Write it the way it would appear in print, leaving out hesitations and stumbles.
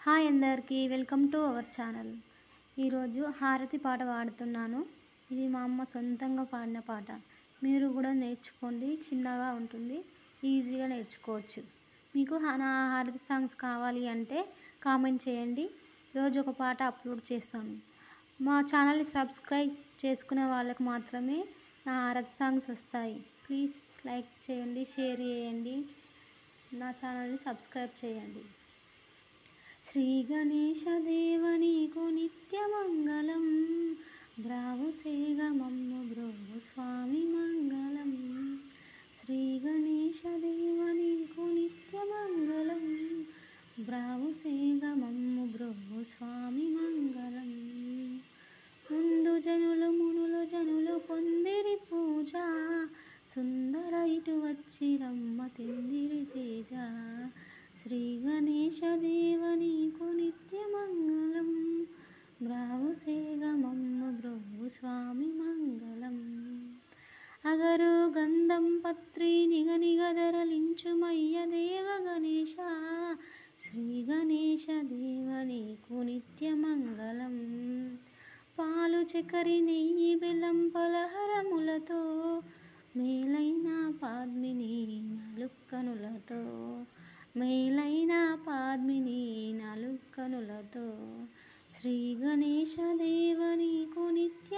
Hi అందరికీ welcome to our channel. ఈరోజు హారతి పాట పాడుతున్నాను. ఇది మా అమ్మ సొంతంగా పాడిన పాట. మీరు కూడా నేర్చుకోండి, చిన్నగా ఉంటుంది, ఈజీగా నేర్చుకోవచ్చు. మీకు నా హారతి సాంగ్స్ కావాలి అంటే కామెంట్ చేయండి. రోజు ఒక పాట అప్లోడ్ చేస్తాను. మా ఛానల్ని సబ్స్క్రైబ్ చేసుకునే వాళ్ళకు మాత్రమే నా హారతి సాంగ్స్ వస్తాయి. ప్లీజ్ లైక్ చేయండి, షేర్ చేయండి, నా ఛానల్ని సబ్స్క్రైబ్ చేయండి. శ్రీ గణేశ దేవ నీకు నిత్యమంగళం, బ్రావుసేగమమ్ము బ్రోవు స్వామి మంగళం. శ్రీ గణేశ దేవ నీకు నిత్యమంగళం, బ్రావుసేగమమ్ము బ్రోవు స్వామి మంగళం. ముందు జనులు మునులు జనులు పొందిరి పూజ, సుందర ఇటు వచ్చి రమ్మ తెందిరి తేజ. శ్రీ గణేశ దేవ నీకు నిత్యమంగళం, బ్రావుసేగమమ్ము బ్రోవు స్వామి మంగళం. అగరు గంధం పత్రి నిగనిగదరలించుమయ్య దేవ గణేశ. శ్రీ గణేశ దేవ నీకు నిత్యమంగళం. పాలు చక్కెరి నెయ్యి బెల్లం పలహారములతో, మేలైన పాద్మిని నలుక్కనులతో, మేలైన పాద్మిని నలుక్కనులతో. శ్రీ గణేశ దేవ నీకు నిత్య